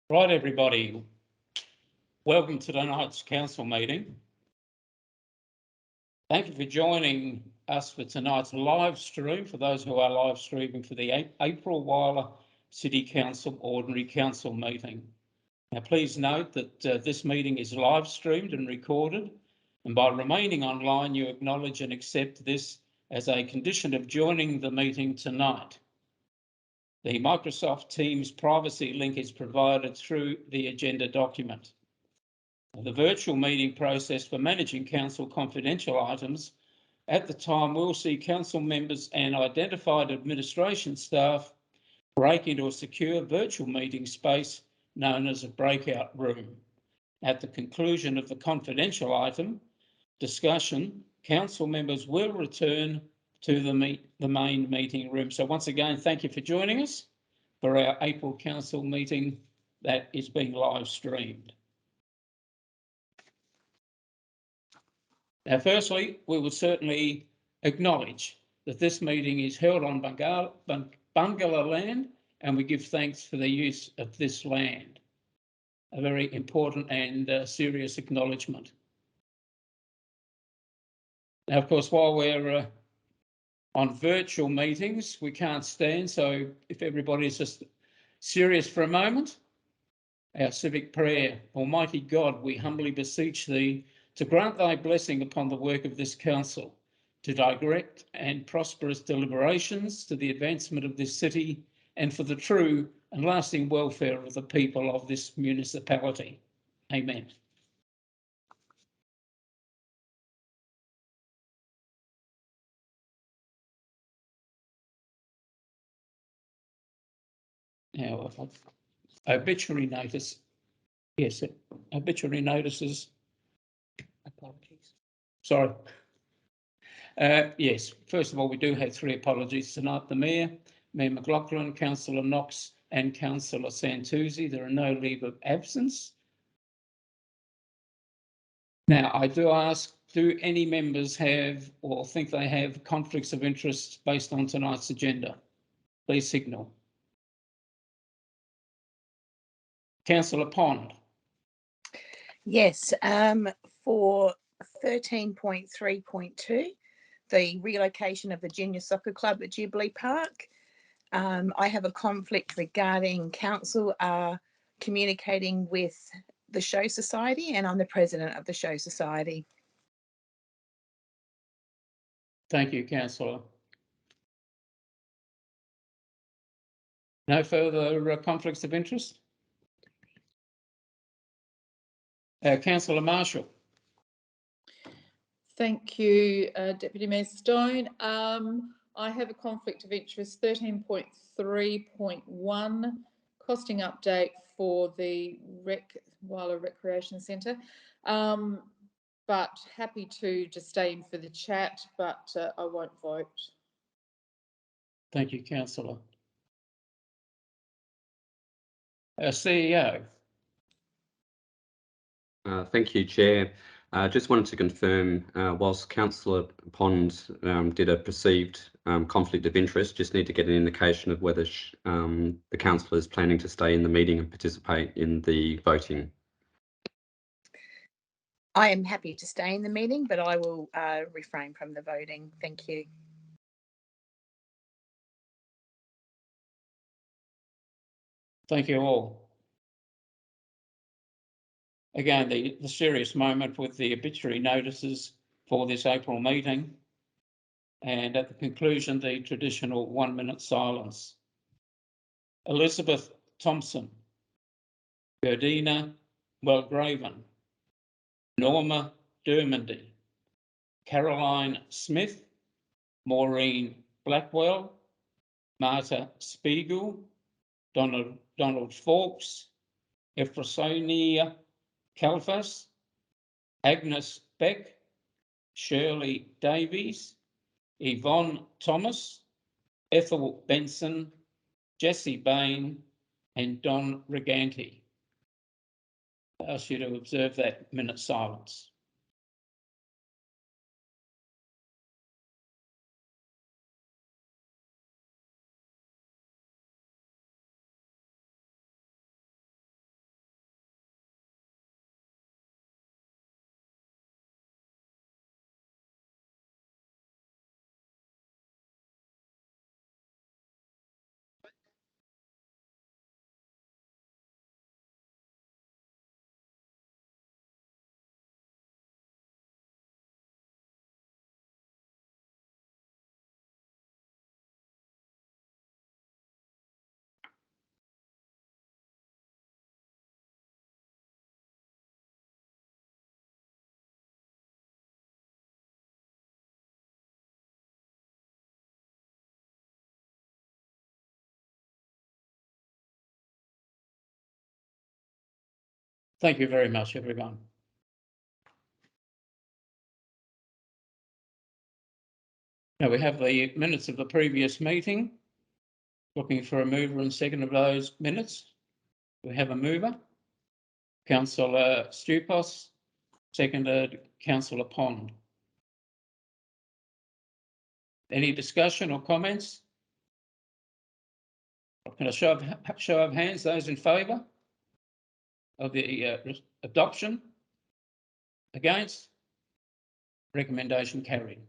Right, everybody, welcome to tonight's council meeting. Thank you for joining us for tonight's live stream, for those who are live streaming for the April Whyalla City Council Ordinary Council meeting. Now, please note that this meeting is live streamed and recorded, and by remaining online, you acknowledge and accept this as a condition of joining the meeting tonight. The Microsoft Teams privacy link is provided through the agenda document. The virtual meeting process for managing council confidential items at the time will see council members and identified administration staff break into a secure virtual meeting space known as a breakout room. At the conclusion of the confidential item discussion, council members will return to the main meeting room. So once again, thank you for joining us for our April council meeting that is being live streamed. Now, firstly, we would certainly acknowledge that this meeting is held on Bungala land, and we give thanks for the use of this land. A very important and serious acknowledgement. Now, of course, while we're on virtual meetings, we can't stand, so if everybody's just serious for a moment, our civic prayer. Almighty God, we humbly beseech thee to grant thy blessing upon the work of this council, to direct and prosperous deliberations to the advancement of this city and for the true and lasting welfare of the people of this municipality. Amen. Now, obituary notice. Yes, obituary notices. Apologies. Sorry. Yes, first of all, we do have three apologies tonight. The Mayor, Mayor McLaughlin, Councillor Knox and Councillor Santuzzi. There are no leave of absence. Now, I do ask, do any members have or think they have conflicts of interest based on tonight's agenda? Please signal. Councillor Pond. Yes, for 13.3.2, the relocation of the junior soccer club at Jubilee Park, I have a conflict regarding council communicating with the Show Society, and I'm the president of the Show Society. Thank you, Councillor. No further conflicts of interest? Councillor Marshall. Thank you, Deputy Mayor Stone. I have a conflict of interest, 13.3.1, costing update for the Whyalla Recreation Centre. But happy to just stay in for the chat, but I won't vote. Thank you, Councillor. CEO. Thank you, Chair. Just wanted to confirm, whilst Councillor Pond did a perceived conflict of interest, just need to get an indication of whether the councillor is planning to stay in the meeting and participate in the voting. I am happy to stay in the meeting, but I will refrain from the voting. Thank you. Thank you all. Again, the serious moment with the obituary notices for this April meeting, and at the conclusion, the traditional 1-minute silence. Elizabeth Thompson, Gerdina Wellgraven, Norma Dermondy, Caroline Smith, Maureen Blackwell, Marta Spiegel, Donald Fawkes, Ephrosynia Kalfas, Agnes Beck, Shirley Davies, Yvonne Thomas, Ethel Benson, Jessie Bain, and Don Riganti. I ask you to observe that minute silence. Thank you very much, everyone. Now we have the minutes of the previous meeting. Looking for a mover and second of those minutes. We have a mover, Councillor Stupos, seconded Councillor Pond. Any discussion or comments? Can I show of hands those in favour of the adoption? Against? Recommendation carried.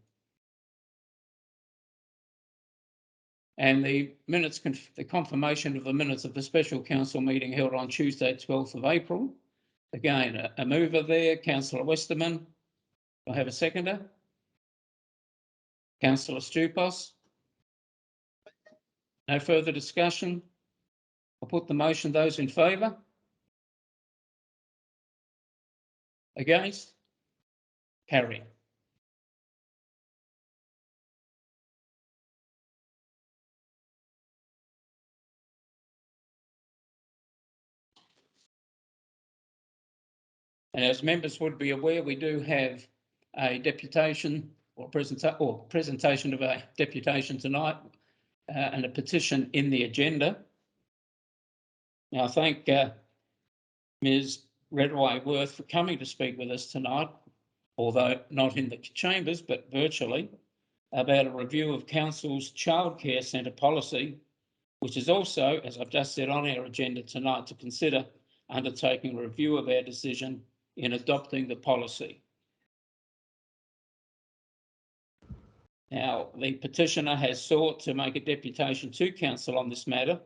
And the minutes, the confirmation of the minutes of the special council meeting held on Tuesday, 12th of April. Again, a mover there, Councillor Westerman. I have a seconder. Councillor Stupos. No further discussion. I'll put the motion. Those in favour? Against? Carry. And as members would be aware, we do have a deputation or presentation of a deputation tonight and a petition in the agenda. Now, I thank Ms. Redway-Worth for coming to speak with us tonight, although not in the chambers, but virtually, about a review of Council's childcare centre policy, which is also, as I've just said, on our agenda tonight to consider undertaking a review of our decision in adopting the policy. Now, the petitioner has sought to make a deputation to Council on this matter,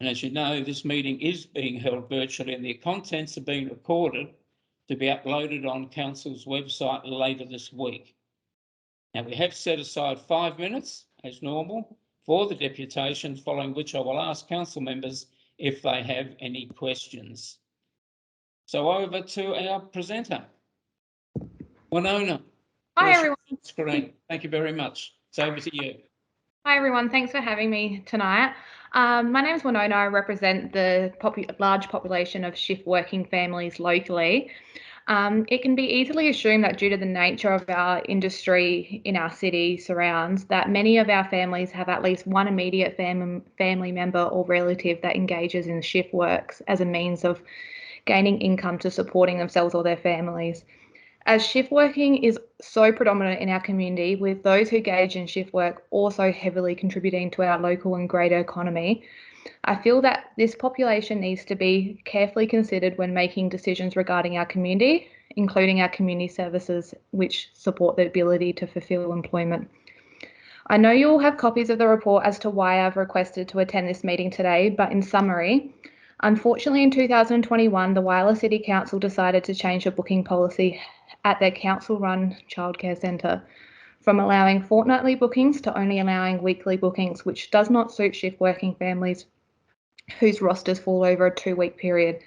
and as you know, this meeting is being held virtually and the contents are being recorded to be uploaded on Council's website later this week. Now, we have set aside 5 minutes, as normal, for the deputation, following which I will ask Council members if they have any questions. So over to our presenter, Winona. Hi, everyone. Screen. Thank you very much. It's over to you. Hi, everyone. Thanks for having me tonight. My name is Winona. I represent the large population of shift working families locally. It can be easily assumed that due to the nature of our industry in our city surrounds, that many of our families have at least one immediate family member or relative that engages in shift works as a means of gaining income to supporting themselves or their families. As shift working is so predominant in our community, with those who engage in shift work also heavily contributing to our local and greater economy, I feel that this population needs to be carefully considered when making decisions regarding our community, including our community services, which support the ability to fulfil employment. I know you all have copies of the report as to why I've requested to attend this meeting today, but in summary, unfortunately in 2021, the Whyalla City Council decided to change the booking policy at their council-run childcare centre from allowing fortnightly bookings to only allowing weekly bookings, which does not suit shift working families whose rosters fall over a 2-week period.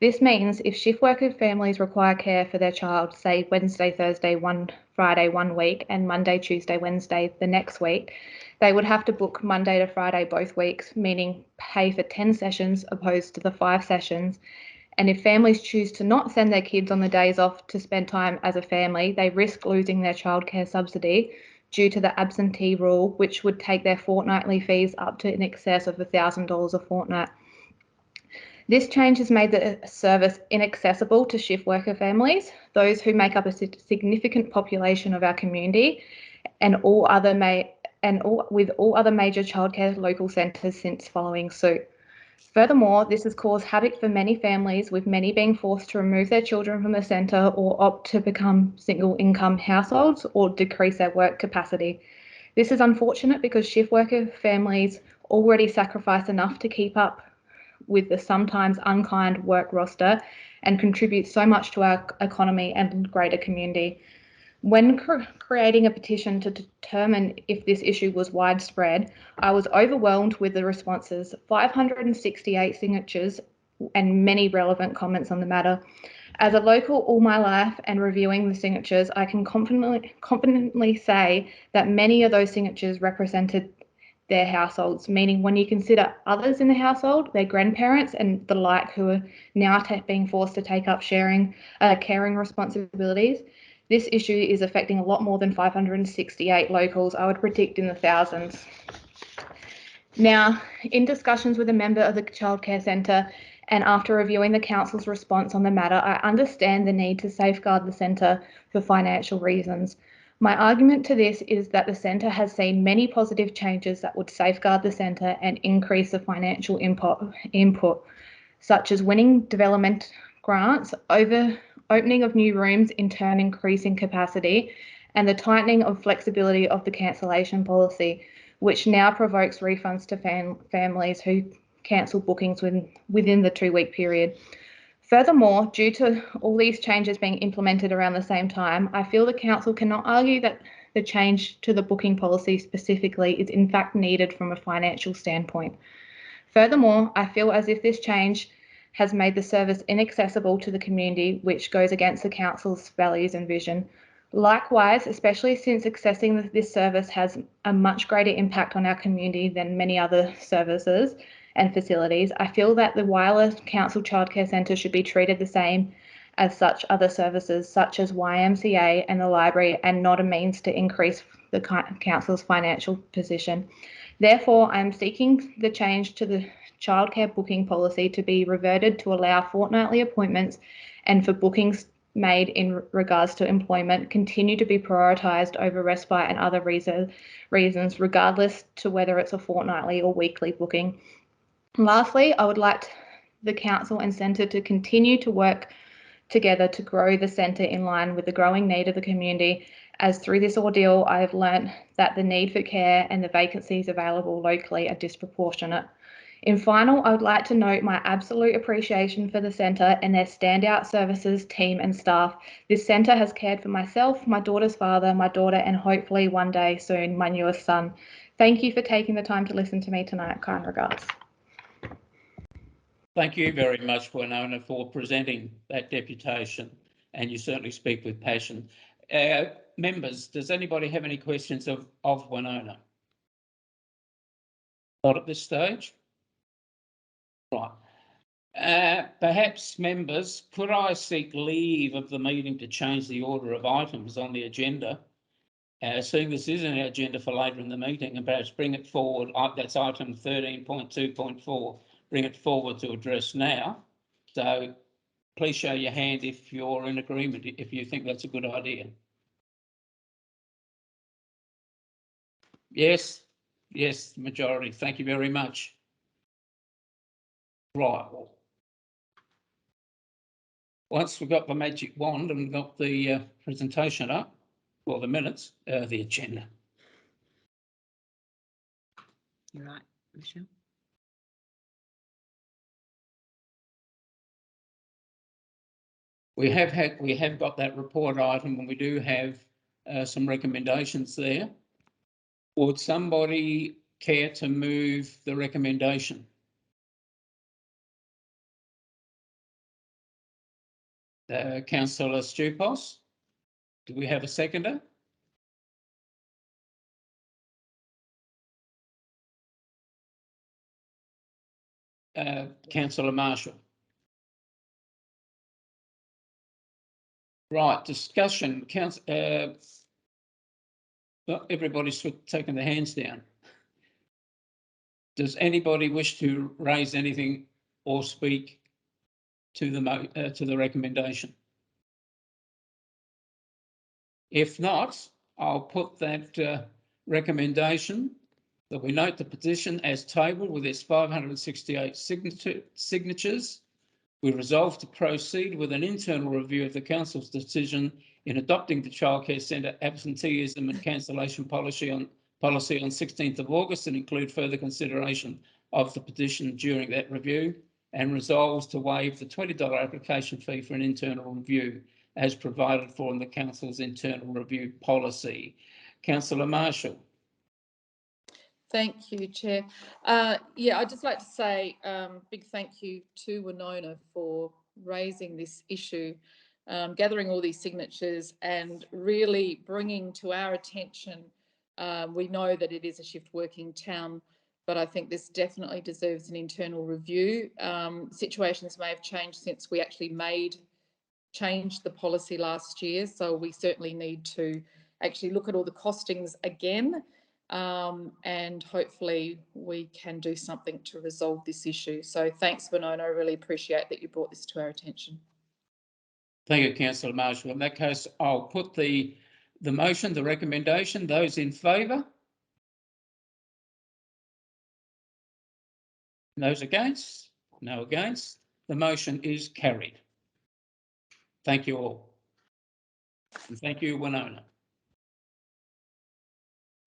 This means if shift worker families require care for their child, say Wednesday, Thursday, one Friday, 1 week, and Monday, Tuesday, Wednesday, the next week, they would have to book Monday to Friday both weeks, meaning pay for 10 sessions opposed to the 5 sessions. And if families choose to not send their kids on the days off to spend time as a family, they risk losing their childcare subsidy due to the absentee rule, which would take their fortnightly fees up to in excess of $1,000 a fortnight. This change has made the service inaccessible to shift worker families, those who make up a significant population of our community, and with all other major childcare local centres since following suit. Furthermore, this has caused havoc for many families, with many being forced to remove their children from the centre or opt to become single income households or decrease their work capacity. This is unfortunate because shift worker families already sacrifice enough to keep up with the sometimes unkind work roster and contribute so much to our economy and greater community. When creating a petition to determine if this issue was widespread, I was overwhelmed with the responses, 568 signatures and many relevant comments on the matter. As a local all my life and reviewing the signatures, I can confidently say that many of those signatures represented their households, meaning when you consider others in the household, their grandparents and the like, who are now being forced to take up caring responsibilities, this issue is affecting a lot more than 568 locals. I would predict in the thousands. Now, in discussions with a member of the childcare centre and after reviewing the council's response on the matter, I understand the need to safeguard the centre for financial reasons. My argument to this is that the centre has seen many positive changes that would safeguard the centre and increase the financial input, such as winning development grants, opening of new rooms, in turn increasing capacity, and the tightening of flexibility of the cancellation policy, which now provokes refunds to families who cancel bookings within the 2-week period. Furthermore, due to all these changes being implemented around the same time, I feel the council cannot argue that the change to the booking policy specifically is in fact needed from a financial standpoint. Furthermore, I feel as if this change has made the service inaccessible to the community, which goes against the council's values and vision. Likewise, especially since accessing this service has a much greater impact on our community than many other services and facilities, I feel that the Whyalla Council Childcare Centre should be treated the same as such other services, such as YMCA and the library, and not a means to increase the council's financial position. Therefore, I am seeking the change to the childcare booking policy to be reverted to allow fortnightly appointments, and for bookings made in regards to employment continue to be prioritised over respite and other reasons, regardless to whether it's a fortnightly or weekly booking. Lastly, I would like the council and centre to continue to work together to grow the centre in line with the growing need of the community, as through this ordeal I have learnt that the need for care and the vacancies available locally are disproportionate. In final, I would like to note my absolute appreciation for the centre and their standout services, team and staff. This centre has cared for myself, my daughter's father, my daughter, and hopefully one day soon my newest son. Thank you for taking the time to listen to me tonight. Kind regards. Thank you very much, Winona, for presenting that deputation, and you certainly speak with passion. Members, does anybody have any questions of Winona? Not at this stage? Right. Perhaps, members, could I seek leave of the meeting to change the order of items on the agenda? Seeing this is an agenda for later in the meeting, and perhaps bring it forward, that's item 13.2.4, bring it forward to address now. So please show your hand if you're in agreement, if you think that's a good idea. Yes, yes, majority. Thank you very much. Right. Once we've got the magic wand and got the presentation up, or the minutes, the agenda. You're right, Michelle. We have got that report item, and we do have some recommendations there. Would somebody care to move the recommendation? Councillor Stupos, do we have a seconder? Councillor Marshall. Right, discussion. Everybody's taken their hands down. Does anybody wish to raise anything or speak to the recommendation? If not, I'll put that recommendation that we note the petition as tabled with its 568 signatures. We resolve to proceed with an internal review of the council's decision in adopting the childcare centre absenteeism and cancellation policy on 16th of August, and include further consideration of the petition during that review, and resolves to waive the $20 application fee for an internal review as provided for in the council's internal review policy. Councillor Marshall. Thank you, Chair. Yeah, I'd just like to say big thank you to Winona for raising this issue, gathering all these signatures and really bringing to our attention We know that it is a shift working town, but I think this definitely deserves an internal review. Situations may have changed since we actually changed the policy last year, so we certainly need to actually look at all the costings again, and hopefully we can do something to resolve this issue. So thanks, Winona, I really appreciate that you brought this to our attention. Thank you, Councillor Marshall. In that case, I'll put the motion, the recommendation. Those in favour? Those against? No against. The motion is carried. Thank you all. And thank you, Winona.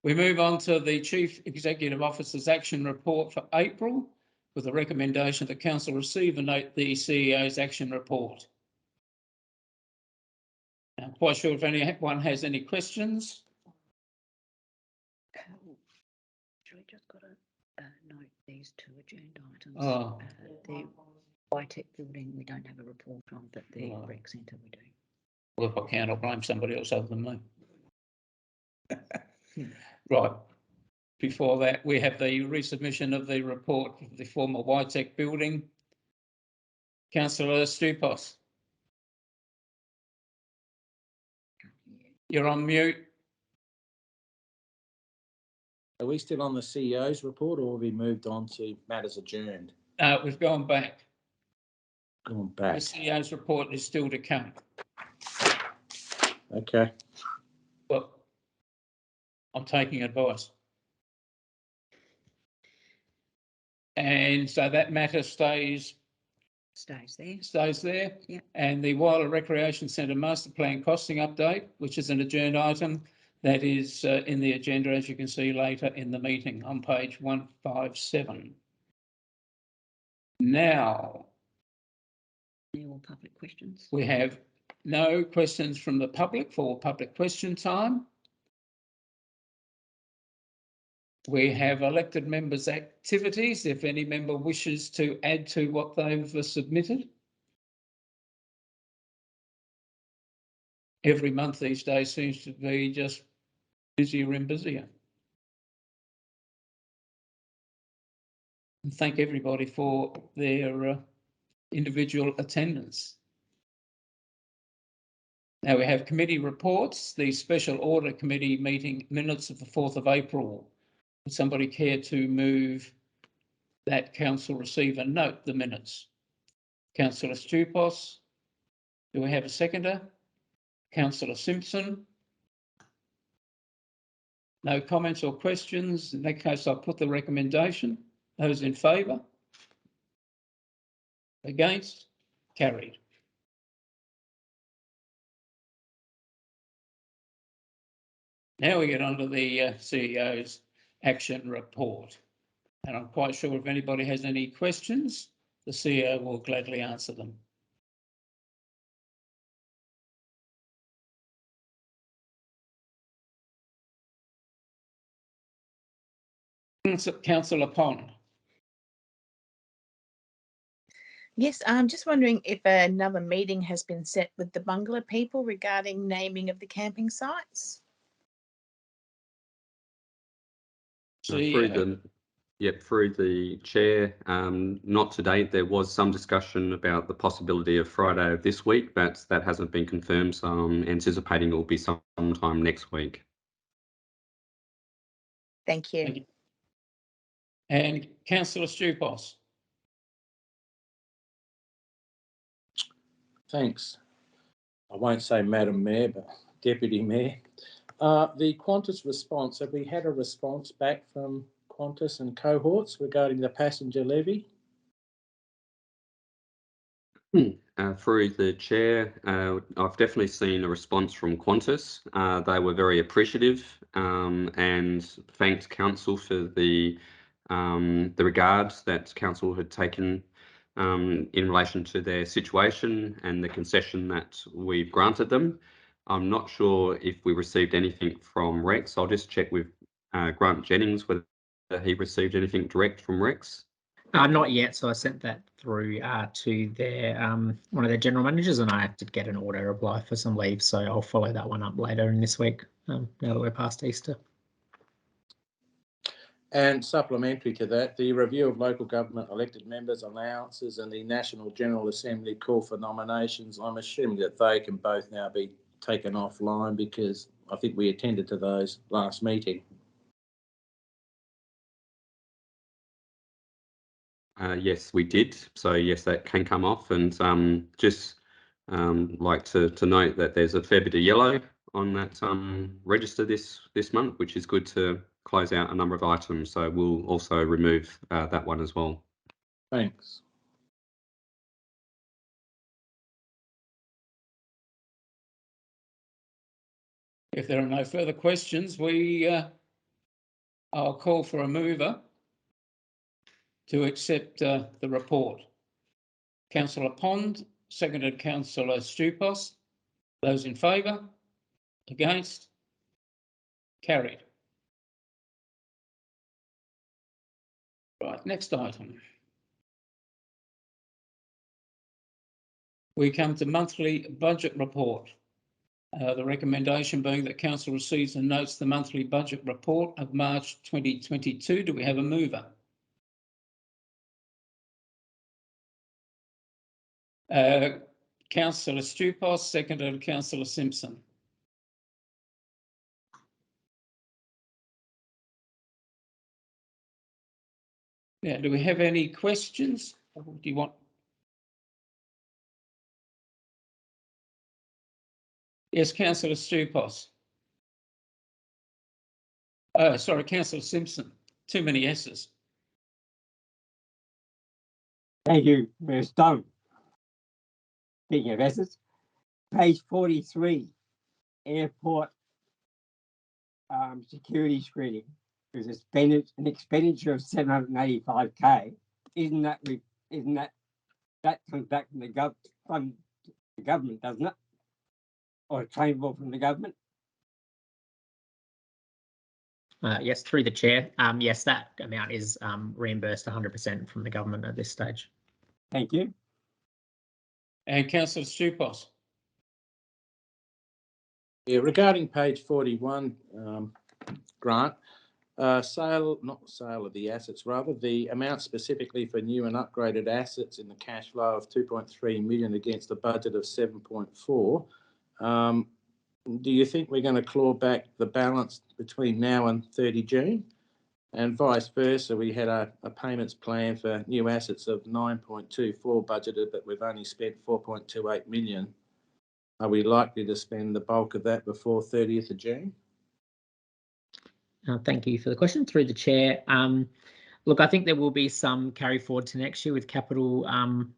We move on to the Chief Executive Officer's Action Report for April, with the recommendation that Council receive and note the CEO's Action Report. I'm quite sure if anyone has any questions. Actually, just got to note these two agenda items. Oh. The High-Tech building we don't have a report on, but the rec centre we do. Well, if I can, I'll blame somebody else other than me. Right. Before that, we have the resubmission of the report of the former High-Tech building. Councillor Stupos. You're on mute. Are we still on the CEO's report, or have we moved on to matters adjourned? We've gone back. Gone back. The CEO's report is still to come. Okay. Well, I'm taking advice. And so that matter stays there. Yep. And the Whyalla Recreation Centre Master Plan costing update, which is an agenda item, that is in the agenda, as you can see later in the meeting on page 157. Now, all public questions. We have no questions from the public for public question time. We have elected members' activities, if any member wishes to add to what they've submitted. Every month these days seems to be just busier and busier. And thank everybody for their individual attendance. Now we have committee reports, the Special Audit Committee meeting minutes of the 4th of April. Would somebody care to move that Council receive and note the minutes? Councillor Stupos. Do we have a seconder? Councillor Simpson. No comments or questions. In that case, I'll put the recommendation. Those in favour? Against? Carried. Now we get on to the CEO's action report. And I'm quite sure if anybody has any questions, the CEO will gladly answer them. Councillor Pond. Yes, I'm just wondering if another meeting has been set with the bungalow people regarding naming of the camping sites. Through the chair, not to date. There was some discussion about the possibility of Friday of this week, but that hasn't been confirmed, so I'm anticipating it will be sometime next week. Thank you. Thank you. And Councillor Stupos. Thanks. I won't say Madam Mayor, but Deputy Mayor. The Qantas response, have we had a response back from Qantas and cohorts regarding the passenger levy? Through the chair, I've definitely seen a response from Qantas. They were very appreciative and thanked council for the regards that council had taken in relation to their situation and the concession that we've granted them. I'm not sure if we received anything from Rex. I'll just check with Grant Jennings whether he received anything direct from Rex. Not yet, so I sent that through to their one of their general managers, and I have to get an auto reply for some leave, so I'll follow that one up later in this week, now that we're past Easter. And supplementary to that, the review of local government elected members' allowances and the National General Assembly call for nominations. I'm assuming that they can both now be taken offline because I think we attended to those last meeting. Yes, we did. So yes, that can come off, and just like to note that there's a fair bit of yellow on that register this month, which is good to close out a number of items. So we'll also remove that one as well. Thanks. If there are no further questions, I'll call for a mover to accept the report. Councillor Pond, seconded Councillor Stupos. Those in favour? Against? Carried. Right, next item. We come to monthly budget report. The recommendation being that Council receives and notes the monthly budget report of March 2022. Do we have a mover? Councillor Stupos, seconded Councillor Simpson. Yeah, do we have any questions? Or do you want? Yes, Councillor Stupos. Sorry, Councillor Simpson. Too many S's. Thank you, Mr. Stone. Speaking of S's, page 43, airport security screening. There's an expenditure of 785k. Isn't that comes back from the government, doesn't it? Or claimable from the government? Yes, through the chair. Yes, that amount is reimbursed 100% from the government at this stage. Thank you. And Councillor Stupos. Yeah, regarding page 41, Grant, not sale of the assets, rather the amount specifically for new and upgraded assets in the cash flow of 2.3 million against a budget of 7.4. Do you think we're going to claw back the balance between now and 30 June? And vice versa, we had a payments plan for new assets of 9.24 budgeted, but we've only spent 4.28 million. Are we likely to spend the bulk of that before 30th of June? Thank you for the question. Through the chair. Look, I think there will be some carry forward to next year with capital,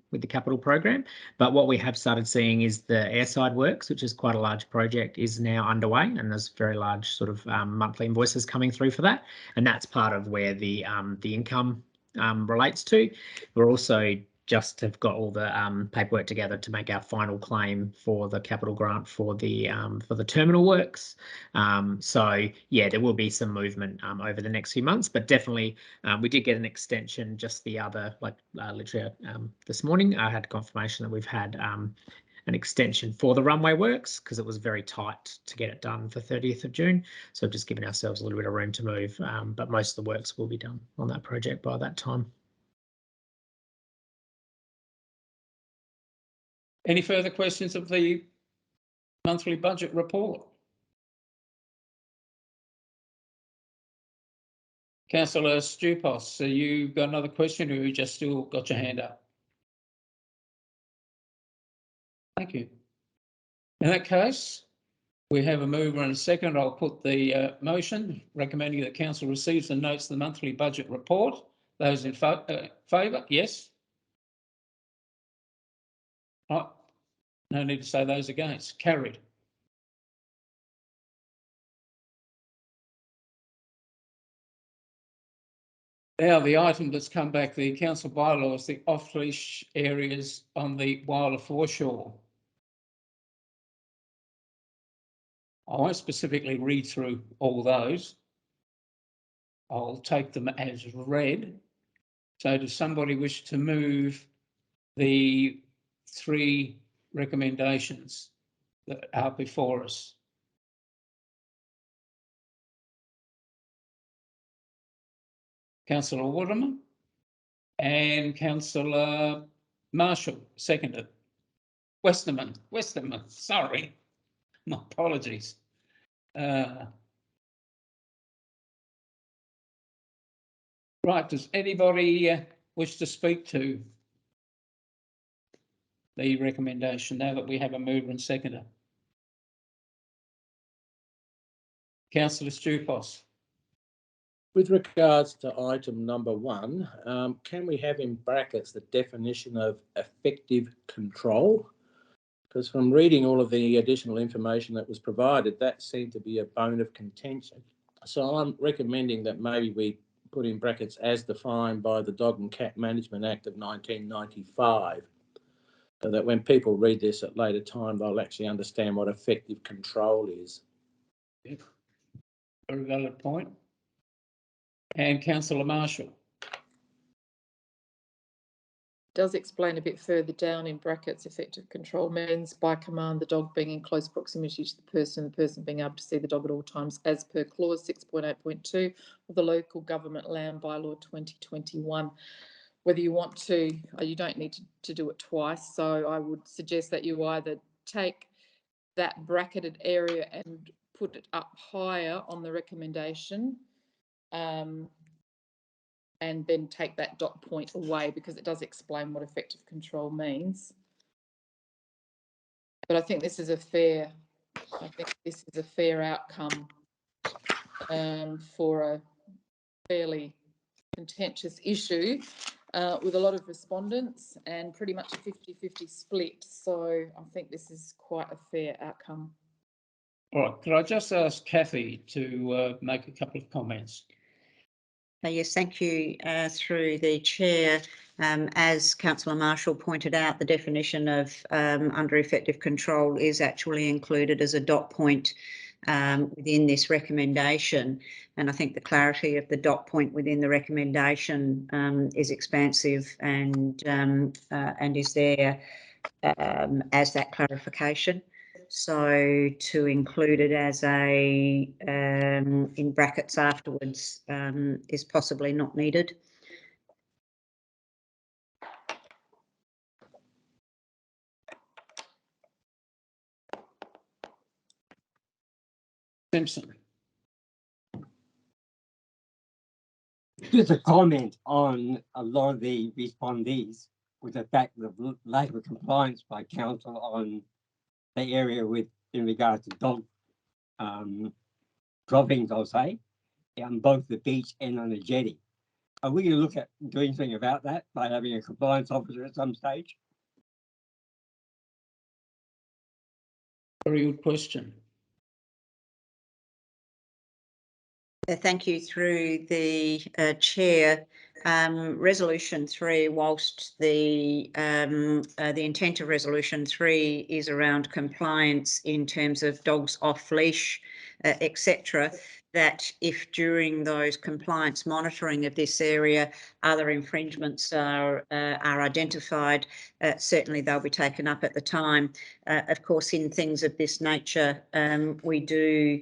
with the capital program. But what we have started seeing is the airside works, which is quite a large project, is now underway, and there's very large sort of monthly invoices coming through for that, and that's part of where the income relates to. We're also just have got all the paperwork together to make our final claim for the capital grant for the terminal works. So yeah, there will be some movement over the next few months, but definitely we did get an extension just the other, literally this morning. I had confirmation that we've had an extension for the runway works because it was very tight to get it done for 30th of June. So just giving ourselves a little bit of room to move, but most of the works will be done on that project by that time. Any further questions of the monthly budget report? Councillor Stupos, so you got another question, or you just still got your hand up? Thank you. In that case, we have a mover and a second. I'll put the motion recommending that Council receives and notes the monthly budget report. Those in favour, yes. Right. No need to say those against. Carried. Now the item that's come back, the council bylaws, the off-leash areas on the Whyalla foreshore. I won't specifically read through all those. I'll take them as read. So does somebody wish to move the 3 recommendations that are before us? Councillor Waterman and Councillor Marshall seconded. Westerman, sorry, my apologies. Right, does anybody wish to speak to the recommendation now that we have a mover and seconder? Councillor Stupos. With regards to item number 1, can we have in brackets the definition of effective control? Because from reading all of the additional information that was provided, that seemed to be a bone of contention. So I'm recommending that maybe we put in brackets as defined by the Dog and Cat Management Act of 1995, so that when people read this at later time, they'll actually understand what effective control is. Very valid point. And Councillor Marshall. Does explain a bit further down in brackets, effective control means by command the dog being in close proximity to the person being able to see the dog at all times as per clause 6.8.2 of the Local Government Land Bylaw 2021. Whether you want to, you don't need to do it twice, so I would suggest that you either take that bracketed area and put it up higher on the recommendation, and then take that dot point away, because it does explain what effective control means. But I think this is a fair outcome for a fairly contentious issue with a lot of respondents and pretty much a 50-50 split. So I think this is quite a fair outcome. All right, could I just ask Kathy to make a couple of comments? Yes, thank you. Through the chair, as Councillor Marshall pointed out, the definition of under effective control is actually included as a dot point within this recommendation, and I think the clarity of the dot point within the recommendation is expansive and is there as that clarification. So to include it as a in brackets afterwards is possibly not needed. Simpson. Just a comment on a lot of the respondees with the fact of lack of compliance by council on the area in regards to dog droppings, I'll say, on both the beach and on the jetty. Are we going to look at doing something about that by having a compliance officer at some stage? Very good question. Thank you. Through the chair, resolution 3, whilst the intent of resolution 3 is around compliance in terms of dogs off leash, etc., that if during those compliance monitoring of this area other infringements are identified, certainly they'll be taken up at the time. Of course, in things of this nature, we do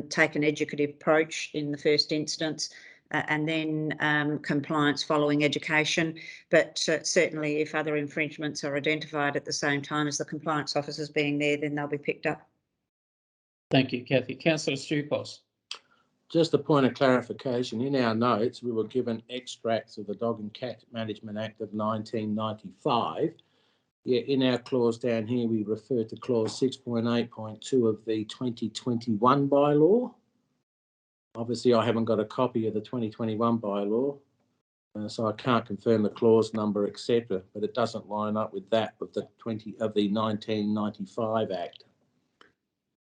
take an educative approach in the first instance, and then compliance following education. But certainly if other infringements are identified at the same time as the compliance officers being there, then they'll be picked up. Thank you, Kathy. Councillor Stupos. Just a point of clarification, in our notes we were given extracts of the Dog and Cat Management Act of 1995. Yeah, in our clause down here we refer to clause 6.8.2 of the 2021 bylaw. Obviously I haven't got a copy of the 2021 bylaw, so I can't confirm the clause number, etc., but it doesn't line up with that of the 1995 Act.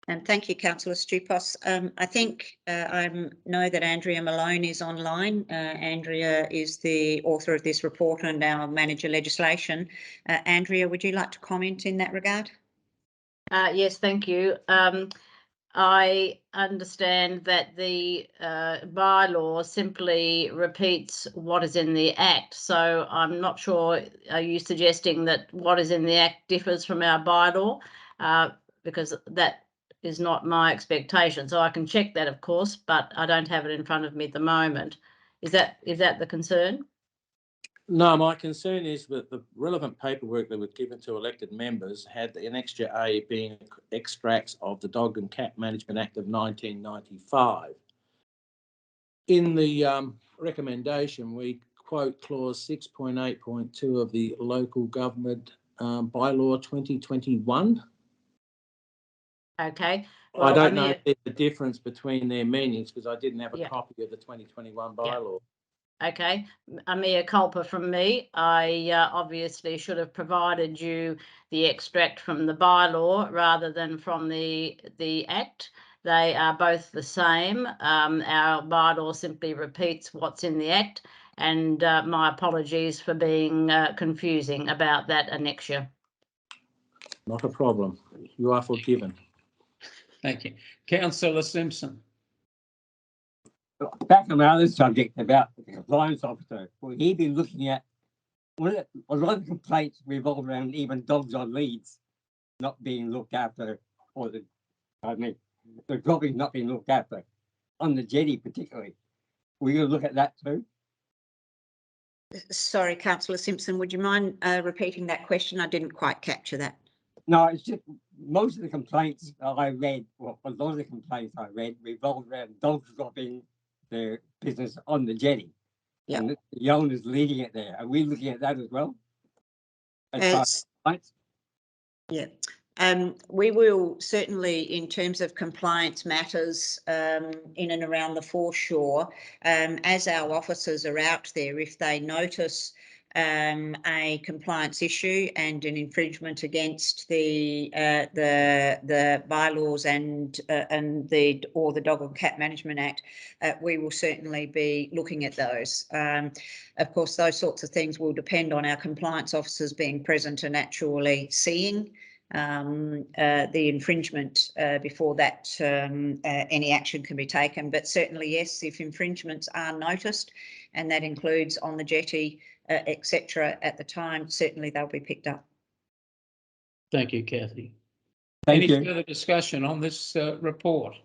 And thank you, Councillor Stupos. I think I know that Andrea Malone is online. Andrea is the author of this report and our manager legislation. Andrea, would you like to comment in that regard? Yes, thank you. I understand that the bylaw simply repeats what is in the Act. So I'm not sure, are you suggesting that what is in the Act differs from our bylaw? Because that is not my expectation. So I can check that, of course, but I don't have it in front of me at the moment. Is that the concern? No, my concern is that the relevant paperwork that was given to elected members had an extra A being extracts of the Dog and Cat Management Act of 1995. In the recommendation, we quote clause 6.8.2 of the local government bylaw 2021. Okay. Well, I don't know if there's a difference between their meanings because I didn't have a copy of the 2021 bylaw. Okay, a mea culpa from me. I obviously should have provided you the extract from the bylaw rather than from the Act. They are both the same. Our bylaw simply repeats what's in the Act, and my apologies for being confusing about that annexure. Not a problem. You are forgiven. Thank you. Councillor Simpson. Back on the other subject about the compliance officer, well, he's been looking at a lot of complaints revolve around even dogs on leads not being looked after, or the droppings not being looked after on the jetty particularly. Will you look at that too? Sorry, Councillor Simpson, would you mind repeating that question? I didn't quite capture that. No, it's just most of the complaints I read, well, a lot of the complaints I read revolved around dogs dropping their business on the jetty. Yeah. And the owner's leading it there. Are we looking at that as well? Yeah. We will certainly, in terms of compliance matters in and around the foreshore, as our officers are out there, if they notice a compliance issue and an infringement against the bylaws and the Dog and Cat Management Act, we will certainly be looking at those. Of course, those sorts of things will depend on our compliance officers being present and actually seeing the infringement before that any action can be taken. But certainly, yes, if infringements are noticed, and that includes on the jetty, etc., at the time, certainly they'll be picked up. Thank you, Kathy. Thank you. Any further discussion on this report?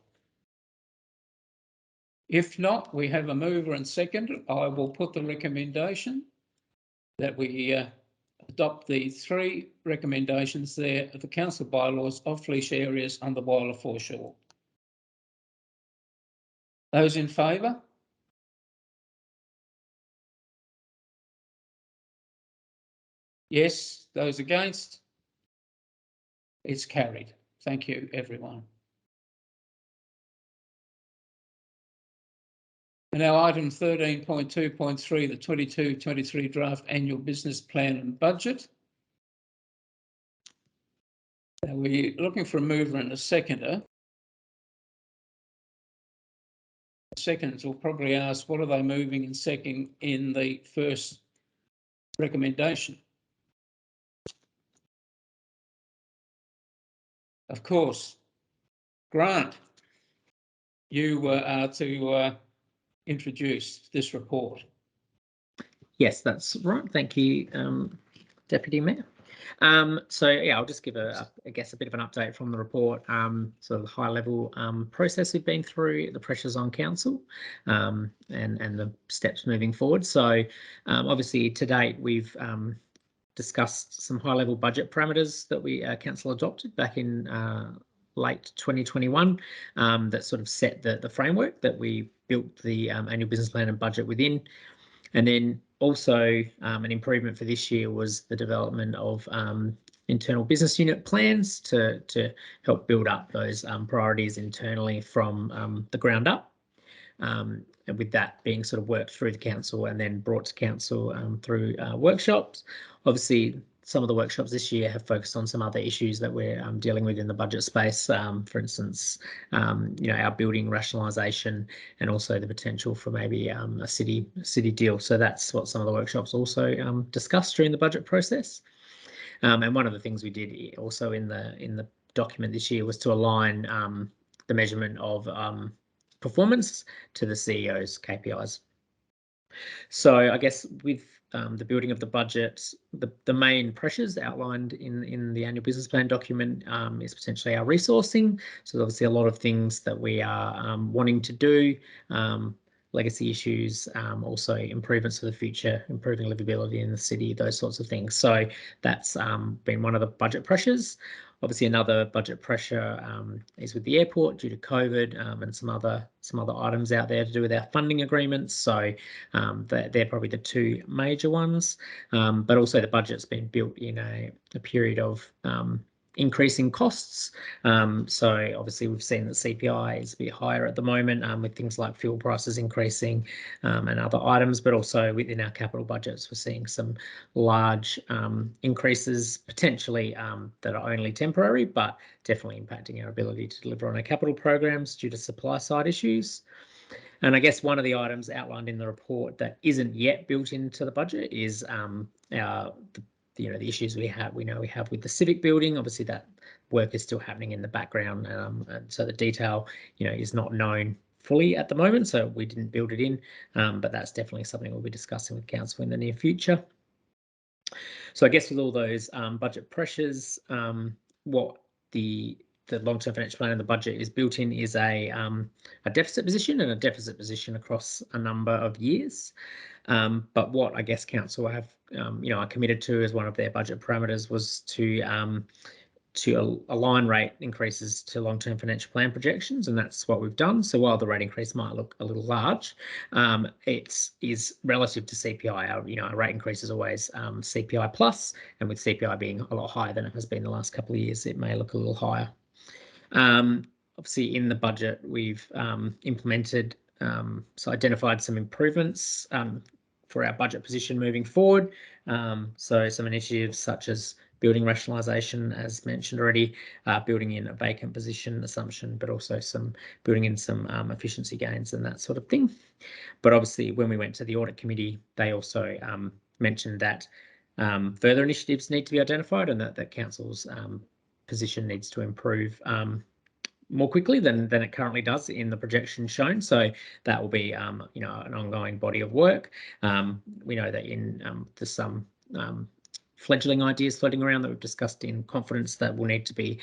If not, we have a mover and second. I will put the recommendation that we adopt the three recommendations there of the council bylaws of leash areas under Whyalla foreshore. Those in favour? Yes. Those against? It's carried. Thank you, everyone. And now item 13.2.3, the 22-23 draft annual business plan and budget. Now we're looking for a mover and a seconder. Seconds will probably ask, what are they moving and seconding in the first recommendation? Of course, Grant, you are to introduce this report. Yes, that's right. Thank you, Deputy Mayor. So yeah, I'll just give I guess a bit of an update from the report, sort of the high level process we've been through, the pressures on council, and the steps moving forward. So obviously to date we've discussed some high level budget parameters that we council adopted back in late 2021 that sort of set the framework that we built the annual business plan and budget within. And then also an improvement for this year was the development of internal business unit plans to help build up those priorities internally from the ground up. And with that being sort of worked through the council and then brought to council through workshops. Obviously, some of the workshops this year have focused on some other issues that we're dealing with in the budget space. For instance, our building rationalisation and also the potential for maybe a city deal. So that's what some of the workshops also discussed during the budget process. And one of the things we did also in the document this year was to align the measurement of performance to the CEO's KPIs. So I guess with the building of the budget, the main pressures outlined in the annual business plan document is potentially our resourcing. So obviously a lot of things that we are wanting to do, legacy issues, also improvements for the future, improving livability in the city, those sorts of things. So that's been one of the budget pressures. Obviously, another budget pressure is with the airport due to COVID and some other items out there to do with our funding agreements. So they're probably the two major ones. But also the budget's been built in a period of increasing costs. So obviously we've seen that CPI is a bit higher at the moment with things like fuel prices increasing and other items, but also within our capital budgets we're seeing some large increases potentially that are only temporary, but definitely impacting our ability to deliver on our capital programs due to supply side issues. And I guess one of the items outlined in the report that isn't yet built into the budget is the issues we have with the civic building. Obviously that work is still happening in the background, and so the detail is not known fully at the moment, so we didn't build it in, but that's definitely something we'll be discussing with council in the near future. So I guess with all those budget pressures, what the long-term financial plan and the budget is built in is a deficit position, and a deficit position across a number of years. But what I guess council have are committed to as one of their budget parameters was to align rate increases to long-term financial plan projections, and that's what we've done. So while the rate increase might look a little large, it is relative to CPI. Our rate increase is always CPI plus, and with CPI being a lot higher than it has been the last couple of years, it may look a little higher. Obviously, in the budget, we've implemented, identified some improvements for our budget position moving forward. So some initiatives such as building rationalisation, as mentioned already, building in a vacant position assumption, but also building in some efficiency gains and that sort of thing. But obviously, when we went to the audit committee, they also mentioned that further initiatives need to be identified, and that council's position needs to improve more quickly than it currently does in the projection shown. So that will be an ongoing body of work. We know that there's some fledgling ideas floating around that we've discussed in confidence that will need to be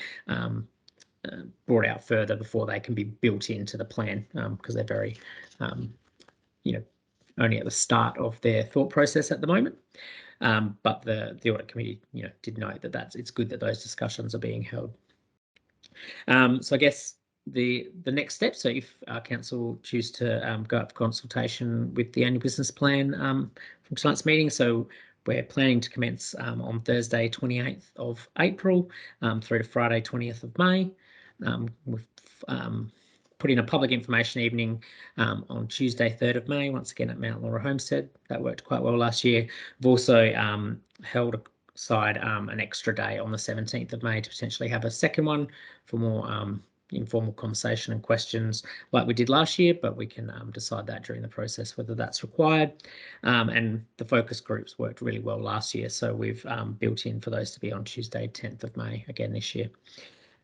brought out further before they can be built into the plan, because they're very only at the start of their thought process at the moment. But the audit committee did note that it's good that those discussions are being held. So I guess the next step, so if council choose to go up for consultation with the annual business plan from tonight's meeting, so we're planning to commence on Thursday 28th of April through to Friday 20th of May. We've put in a public information evening on Tuesday 3rd of May, once again at Mount Laura Homestead. That worked quite well last year. We've also held aside an extra day on the 17th of May to potentially have a second one for more informal conversation and questions like we did last year, but we can decide that during the process whether that's required. And the focus groups worked really well last year, so we've built in for those to be on Tuesday 10th of May again this year.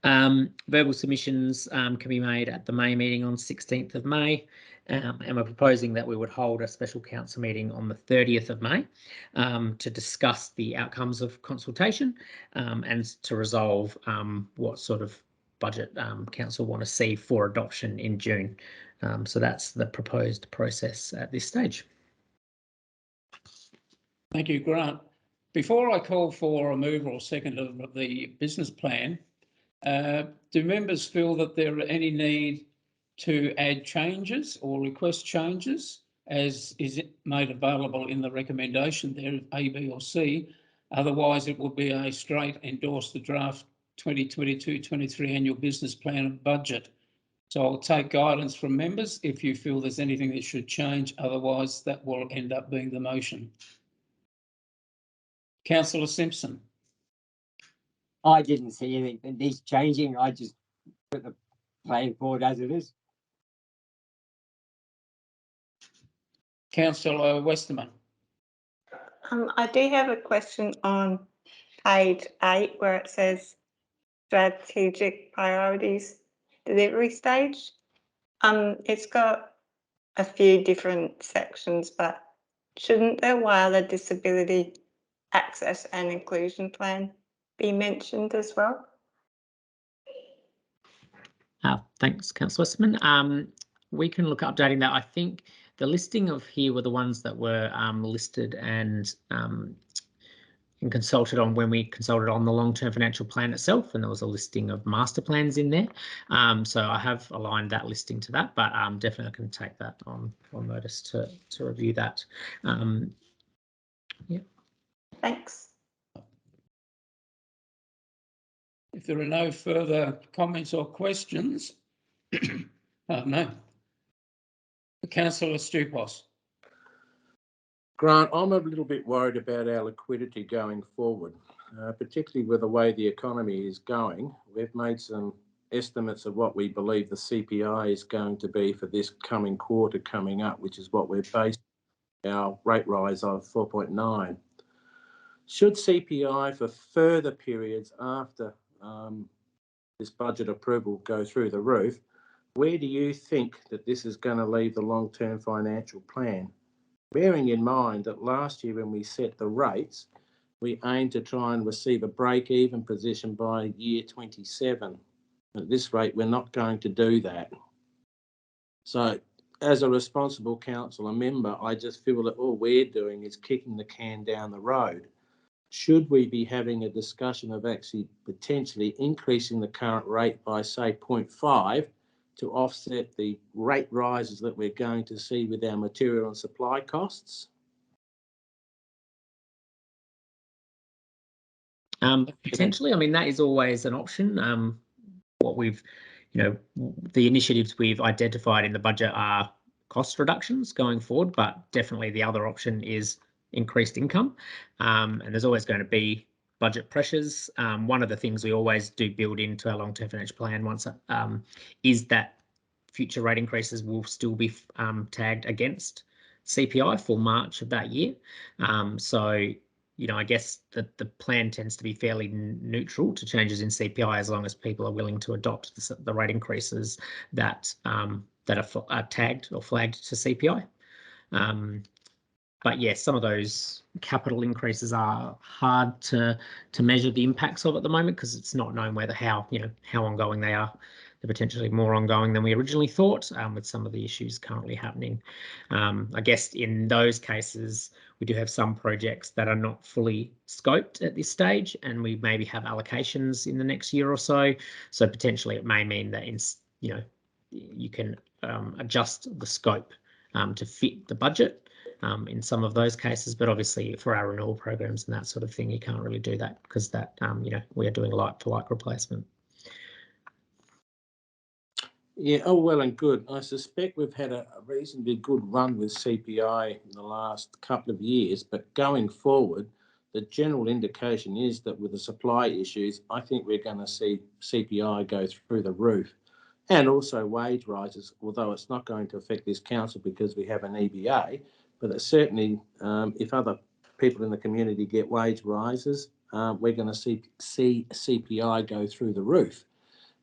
Verbal submissions can be made at the May meeting on 16th of May, and we're proposing that we would hold a special council meeting on the 30th of May to discuss the outcomes of consultation and to resolve what sort of budget council want to see for adoption in June. So that's the proposed process at this stage. Thank you, Grant. Before I call for a move or second of the business plan, do members feel that there are any need to add changes or request changes, as is it made available in the recommendation there, A, B or C? Otherwise, it will be a straight endorse the draft 2022-23 annual business plan and budget. So I'll take guidance from members if you feel there's anything that should change. Otherwise, that will end up being the motion. Councillor Simpson. I didn't see anything that needs changing. I just put the plan forward as it is. Councillor Westerman. I do have a question on page 8 where it says strategic priorities delivery stage. It's got a few different sections, but shouldn't the Whyalla Disability Access and Inclusion Plan be mentioned as well? Thanks, Councillor Westerman. We can look at updating that. I think the listing of here were the ones that were listed and consulted on when we consulted on the long-term financial plan itself, and there was a listing of master plans in there. So I have aligned that listing to that, but definitely I can take that on notice to review that. Yeah. Thanks. If there are no further comments or questions, no. Councillor Stupos. Grant, I'm a little bit worried about our liquidity going forward, particularly with the way the economy is going. We've made some estimates of what we believe the CPI is going to be for this coming quarter coming up, which is what we're basing our rate rise of 4.9. Should CPI for further periods after this budget approval go through the roof, where do you think that this is going to leave the long-term financial plan? Bearing in mind that last year when we set the rates, we aimed to try and receive a break-even position by year 27. At this rate, we're not going to do that. So as a responsible councillor member, I just feel that all we're doing is kicking the can down the road. Should we be having a discussion of actually potentially increasing the current rate by, say, 0.5 to offset the rate rises that we're going to see with our material and supply costs? Potentially, I mean, that is always an option. What we've, the initiatives we've identified in the budget are cost reductions going forward, but definitely the other option is increased income. And there's always going to be budget pressures. One of the things we always do build into our long-term financial plan is that future rate increases will still be tagged against CPI for March of that year. So, I guess that the plan tends to be fairly neutral to changes in CPI as long as people are willing to adopt the rate increases that are tagged or flagged to CPI. But yes, some of those capital increases are hard to measure the impacts of at the moment because it's not known how ongoing they are. They're potentially more ongoing than we originally thought, with some of the issues currently happening. I guess in those cases, we do have some projects that are not fully scoped at this stage, and we maybe have allocations in the next year or so. So potentially it may mean that you can adjust the scope to fit the budget in some of those cases, but obviously for our renewal programs and that sort of thing, you can't really do that because that we are doing like-for-like replacement. Yeah, oh, well and good. I suspect we've had a reasonably good run with CPI in the last couple of years, but going forward, the general indication is that with the supply issues, I think we're going to see CPI go through the roof, and also wage rises, although it's not going to affect this council because we have an EBA, but it's certainly, if other people in the community get wage rises, we're going to see CPI go through the roof.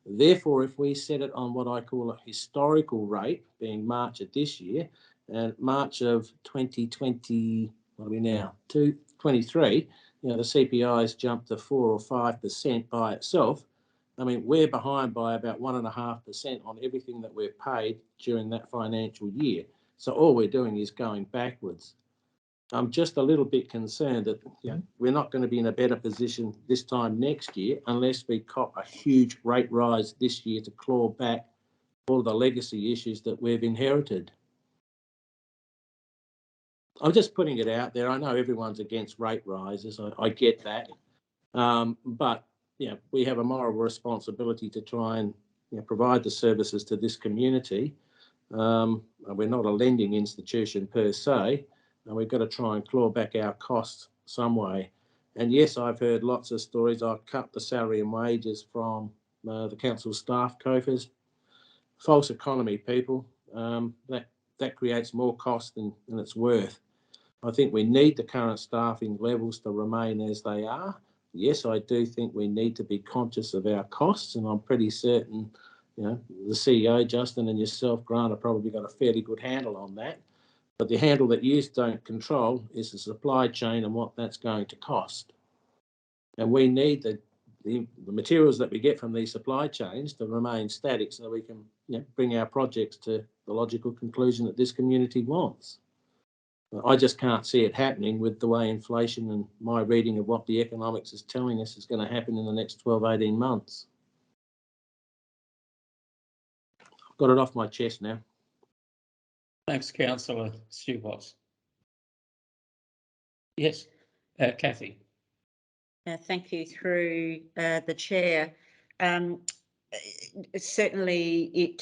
Therefore, if we set it on what I call a historical rate, being March of this year, and March of 2020, what are we now, 23, the CPI has jumped to 4 or 5% by itself. I mean, we're behind by about 1.5% on everything that we've paid during that financial year. So all we're doing is going backwards. I'm just a little bit concerned that we're not going to be in a better position this time next year unless we cop a huge rate rise this year to claw back all the legacy issues that we've inherited. I'm just putting it out there. I know everyone's against rate rises. I get that. But we have a moral responsibility to try and provide the services to this community. We're not a lending institution per se, and we've got to try and claw back our costs some way. And yes, I've heard lots of stories. I've cut the salary and wages from the council staff coffers. False economy, people. That creates more cost than it's worth. I think we need the current staffing levels to remain as they are. Yes, I do think we need to be conscious of our costs, and I'm pretty certain, the CEO, Justin, and yourself, Grant, have probably got a fairly good handle on that. But the handle that you don't control is the supply chain and what that's going to cost. And we need the materials that we get from these supply chains to remain static so we can bring our projects to the logical conclusion that this community wants. I just can't see it happening with the way inflation and my reading of what the economics is telling us is going to happen in the next 12, 18 months. I've got it off my chest now. Thanks, Councillor Stewart. Yes, Kathy. Thank you through the chair. Certainly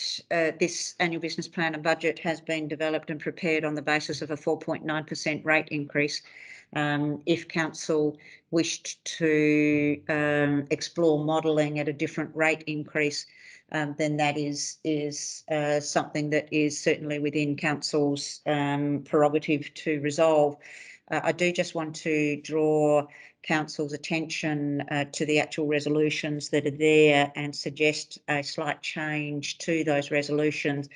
this annual business plan and budget has been developed and prepared on the basis of a 4.9% rate increase. If council wished to explore modelling at a different rate increase, then that is something that is certainly within council's prerogative to resolve. I do just want to draw council's attention to the actual resolutions that are there and suggest a slight change to those resolutions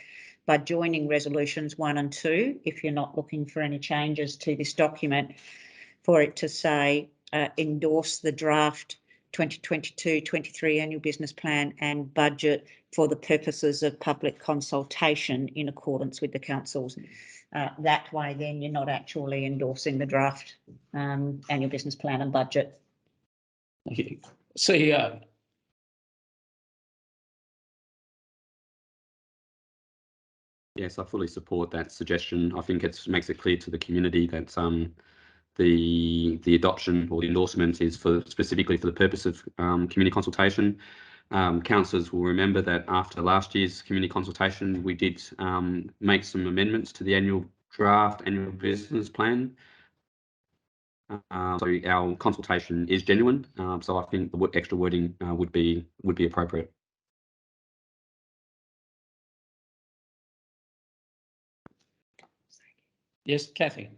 by joining resolutions 1 and 2, if you're not looking for any changes to this document, for it to say endorse the draft 2022-23 annual business plan and budget for the purposes of public consultation in accordance with the council's. That way, then you're not actually endorsing the draft annual business plan and budget. Thank you. CEO. Yes, I fully support that suggestion. I think it makes it clear to the community that the adoption or the endorsement is specifically for the purpose of community consultation. Councillors will remember that after last year's community consultation, we did make some amendments to the annual business plan. So our consultation is genuine. So I think the extra wording would be appropriate. Yes, Kathy.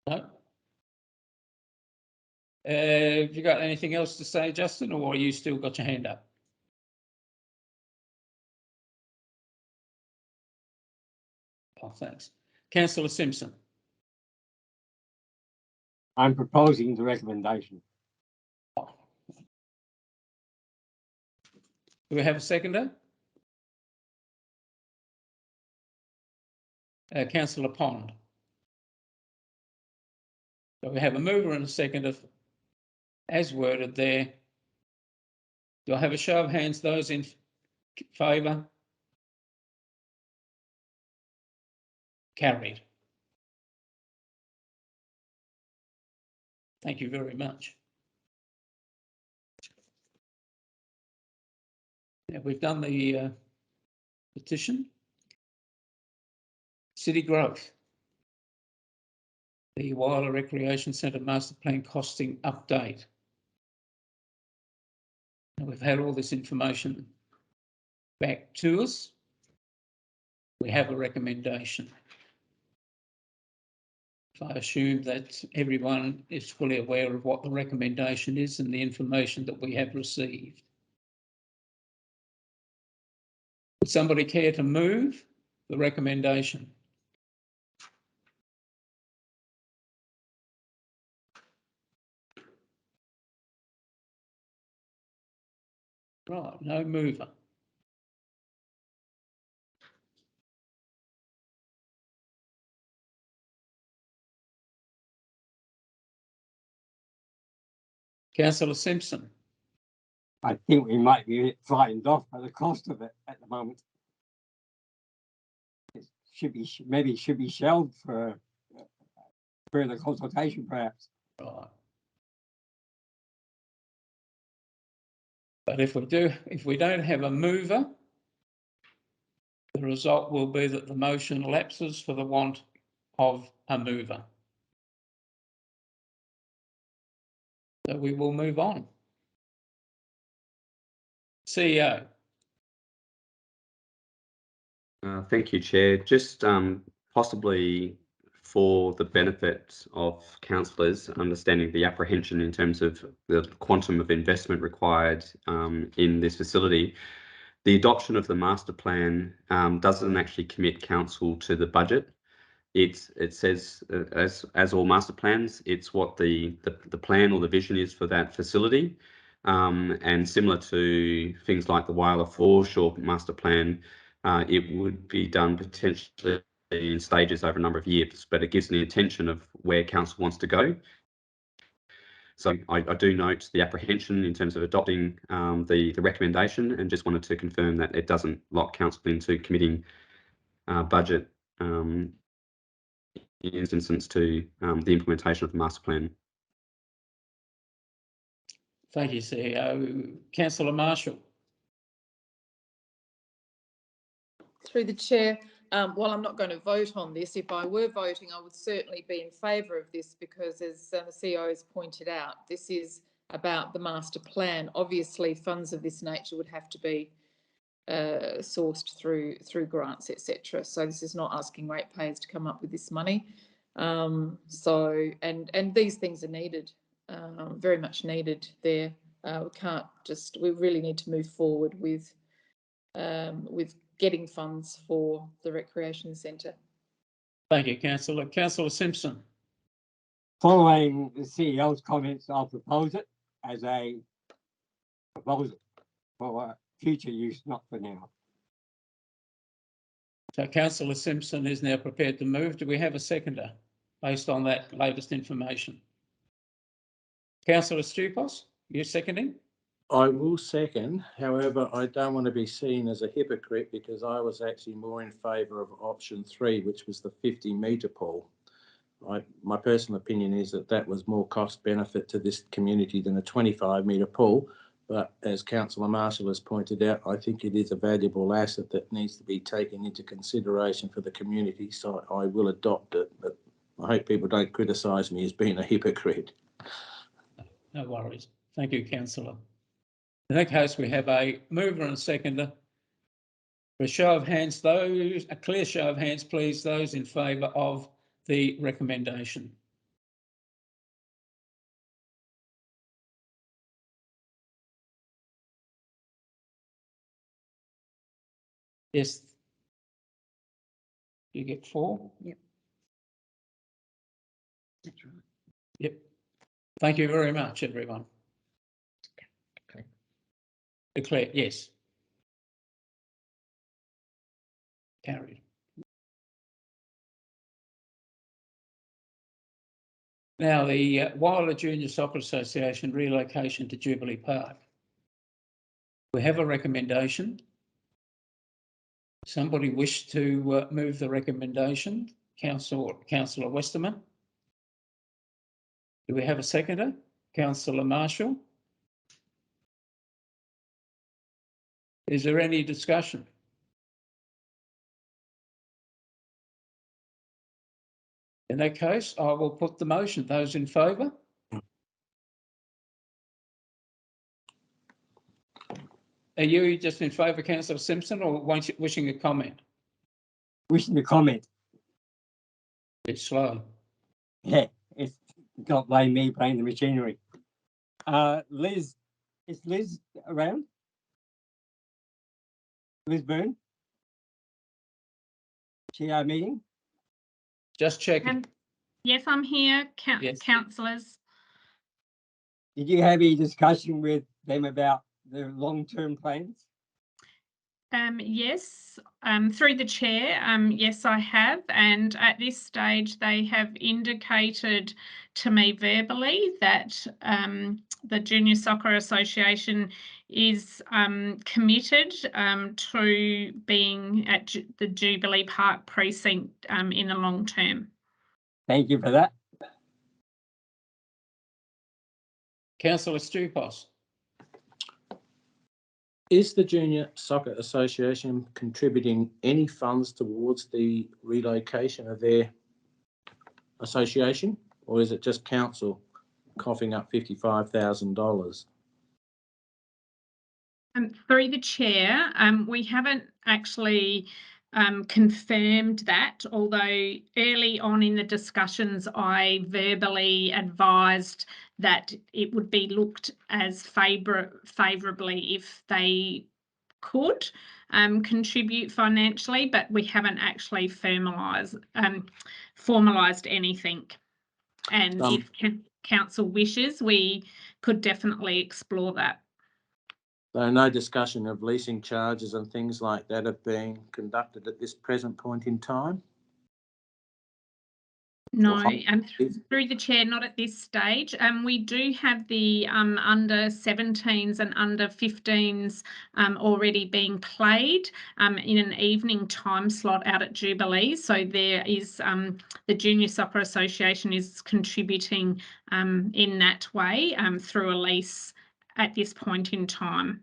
No. Have you got anything else to say, Justin, or you still got your hand up? Oh, thanks. Councillor Simpson. I'm proposing the recommendation. Do we have a seconder? Councillor Pond. So we have a mover and a seconder as worded there. Do I have a show of hands, those in favour? Carried. Thank you very much. Now we've done the petition. City growth. The Whyalla Recreation Centre Master Plan costing update. Now we've had all this information back to us. We have a recommendation. I assume that everyone is fully aware of what the recommendation is and the information that we have received. Would somebody care to move the recommendation? Right, no mover. Councillor Simpson. I think we might be frightened off by the cost of it at the moment. It should be maybe shelved for further consultation, perhaps. Right. But if we don't have a mover, the result will be that the motion lapses for the want of a mover. So we will move on. CEO. Thank you, Chair. Just possibly for the benefit of councillors, understanding the apprehension in terms of the quantum of investment required in this facility, the adoption of the master plan doesn't actually commit council to the budget. It says, as all master plans, it's what the plan or the vision is for that facility. And similar to things like the Whyalla foreshore master plan, it would be done potentially in stages over a number of years, but it gives an intention of where council wants to go. So I do note the apprehension in terms of adopting the recommendation, and just wanted to confirm that it doesn't lock council into committing budget in instance to the implementation of the master plan. Thank you, CEO. Councillor Marshall. Through the chair, while I'm not going to vote on this, if I were voting, I would certainly be in favour of this, because as the CEO has pointed out, this is about the master plan. Obviously, funds of this nature would have to be sourced through grants, etc. So this is not asking ratepayers to come up with this money. And these things are needed, very much needed there. We really need to move forward with getting funds for the recreation centre. Thank you, Councillor. Councillor Simpson. Following the CEO's comments, I'll propose it as a proposal for future use, not for now. So Councillor Simpson is now prepared to move. Do we have a seconder based on that latest information? Councillor Stupos, you seconding? I will second. However, I don't want to be seen as a hypocrite, because I was actually more in favour of option 3, which was the 50-metre pool. My personal opinion is that was more cost benefit to this community than a 25-metre pool. But as Councillor Marshall has pointed out, I think it is a valuable asset that needs to be taken into consideration for the community. So I will adopt it. But I hope people don't criticise me as being a hypocrite. No worries. Thank you, Councillor. In that case, we have a mover and a seconder. For a show of hands, a clear show of hands, please, those in favour of the recommendation. Yes. You get 4? Yep. That's right. Yep. Thank you very much, everyone. Okay. Declare, yes. Carried. Now, the Whyalla Junior Soccer Association relocation to Jubilee Park. We have a recommendation. Somebody wish to move the recommendation? Councillor Westerman. Do we have a seconder? Councillor Marshall. Is there any discussion? In that case, I will put the motion. Those in favour? Are you just in favour, Councillor Simpson, or wishing a comment? Wishing to comment. It's slow. Yeah, it's not blame me, blame the machinery. Liz, is Liz around? Liz Byrne? Chair meeting? Just checking. Yes, I'm here, Yes. councillors. Did you have any discussion with them about the long-term plans? Yes, through the chair, yes, I have. And at this stage, they have indicated to me verbally that the Junior Soccer Association is committed to being at the Jubilee Park precinct in the long term. Thank you for that. Councillor Stupos. Is the Junior Soccer Association contributing any funds towards the relocation of their association, or is it just council coughing up $55,000? Through the chair, we haven't actually confirmed that, although early on in the discussions I verbally advised that it would be looked as favourably if they could contribute financially, but we haven't actually formalised anything. And if council wishes, we could definitely explore that. There are no discussion of leasing charges and things like that have been conducted at this present point in time. No, Well, and through the chair, not at this stage. We do have the under 17s and under 15s already being played in an evening time slot out at Jubilee. So there is the Junior Soccer Association is contributing in that way through a lease at this point in time.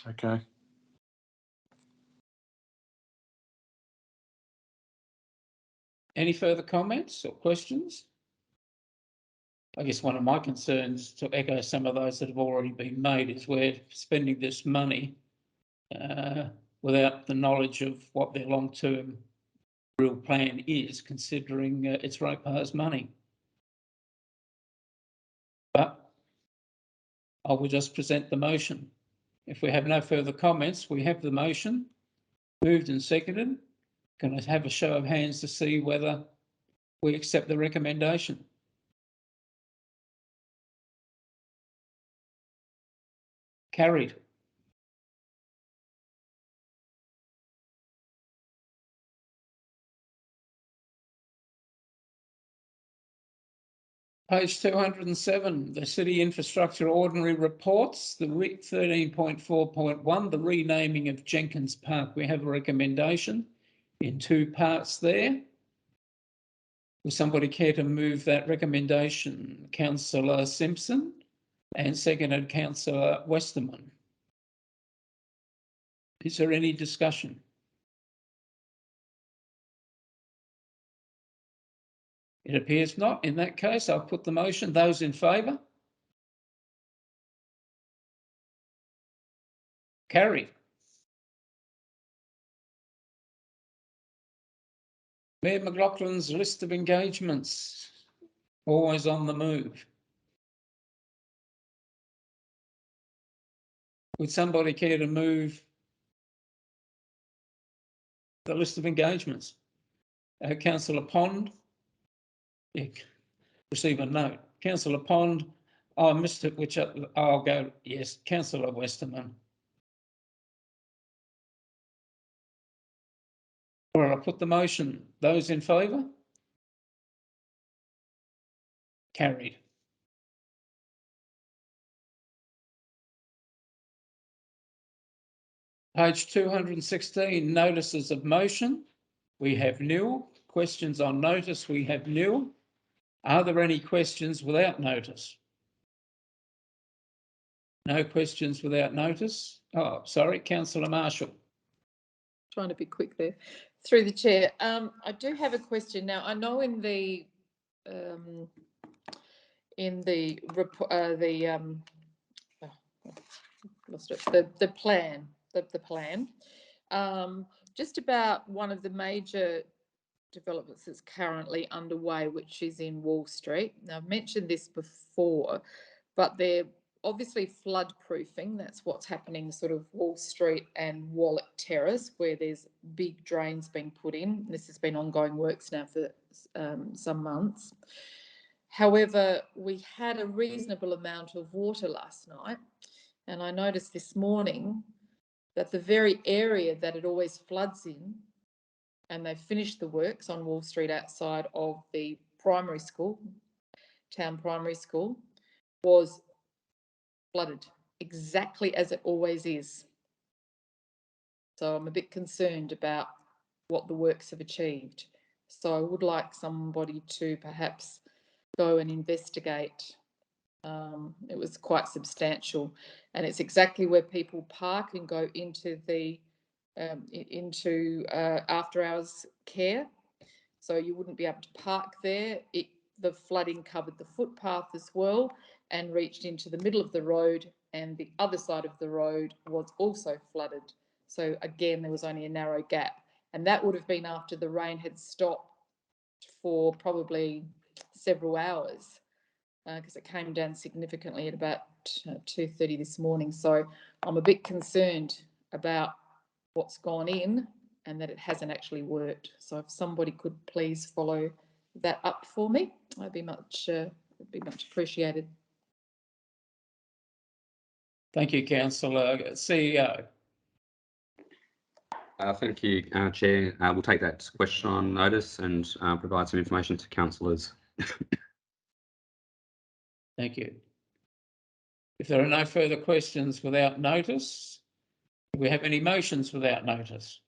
Okay. Any further comments or questions? I guess one of my concerns, to echo some of those that have already been made, is we're spending this money without the knowledge of what their long-term real plan is, considering it's ratepayers' money. But I will just present the motion. If we have no further comments, we have the motion moved and seconded. Can I have a show of hands to see whether we accept the recommendation? Carried. Page 207, the City Infrastructure Ordinary Reports, the 13.4.1, the renaming of Jenkins Park. We have a recommendation in two parts there. Would somebody care to move that recommendation? Councillor Simpson and seconded Councillor Westerman. Is there any discussion? It appears not. In that case, I'll put the motion. Those in favour? Carried. Mayor McLaughlin's list of engagements, always on the move. Would somebody care to move the list of engagements? Councillor Pond? Yeah, receive a note. Councillor Pond, I missed it, which I'll go, yes, Councillor Westerman. All right, I'll put the motion. Those in favour? Carried. Page 216, notices of motion. We have nil. Questions on notice, we have nil. Are there any questions without notice? No questions without notice. Oh, sorry, Councillor Marshall. Trying to be quick there. Through the chair, I do have a question. Now, I know in the lost it. The plan, just about one of the major developments that's currently underway, which is in Wall Street. Now, I've mentioned this before, but they're obviously flood proofing. That's what's happening sort of Wall Street and Wallet Terrace, where there's big drains being put in. This has been ongoing works now for some months. However, we had a reasonable amount of water last night, and I noticed this morning that the very area that it always floods in, and they've finished the works on Wall Street outside of the primary school, town primary school, was flooded exactly as it always is. So I'm a bit concerned about what the works have achieved. So I would like somebody to perhaps go and investigate. It was quite substantial, and it's exactly where people park and go into the after hours care. So you wouldn't be able to park there. The flooding covered the footpath as well and reached into the middle of the road, and the other side of the road was also flooded. So again, there was only a narrow gap, and that would have been after the rain had stopped for probably several hours, because it came down significantly at about 2:30 this morning. So I'm a bit concerned about what's gone in and that it hasn't actually worked. So if somebody could please follow that up for me, it'd be much appreciated. Thank you, Councillor. CEO. Thank you, Chair. We'll take that question on notice and provide some information to councillors. Thank you. If there are no further questions without notice, do we have any motions without notice?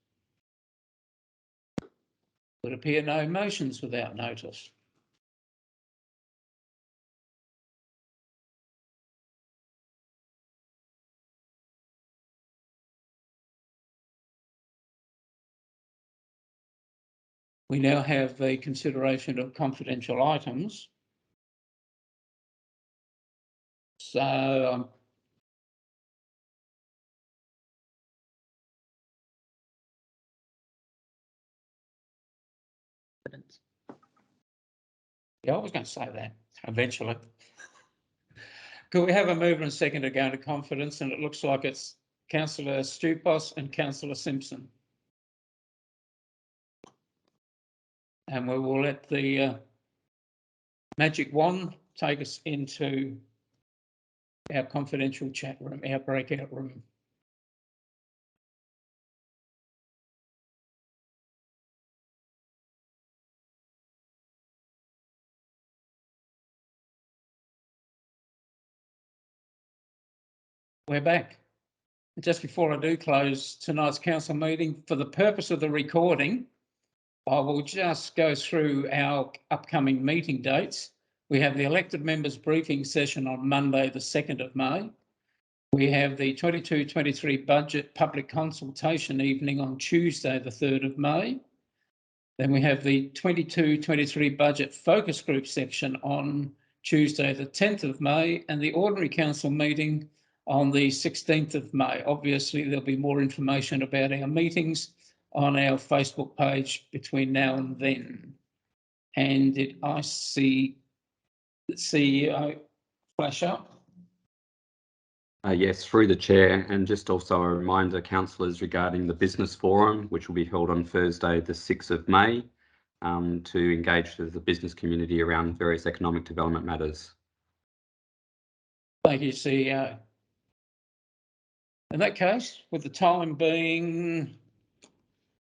Would appear no motions without notice. We now have the consideration of confidential items. So yeah, I was going to say that eventually. Could we have a mover and second to go into confidence? And it looks like it's Councillor Stupos and Councillor Simpson. And we will let the magic wand take us into our confidential chat room, our breakout room. We're back. Just before I do close tonight's council meeting, for the purpose of the recording, I will just go through our upcoming meeting dates. We have the elected members briefing session on Monday, the 2nd of May. We have the 22-23 budget public consultation evening on Tuesday, the 3rd of May. Then we have the 22-23 budget focus group section on Tuesday, the 10th of May, and the ordinary council meeting on the 16th of May. Obviously, there'll be more information about our meetings on our Facebook page between now and then. And I see the CEO flash up. Yes, through the chair, and just also a reminder, councillors, regarding the business forum, which will be held on Thursday, the 6th of May, to engage with the business community around various economic development matters. Thank you, CEO. In that case, with the time being,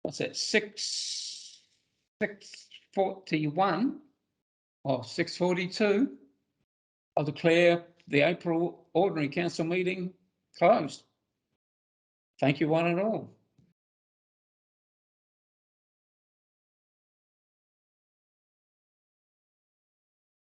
what's that, 6:41 or 6:42, I declare the April ordinary council meeting closed. Thank you, one and all.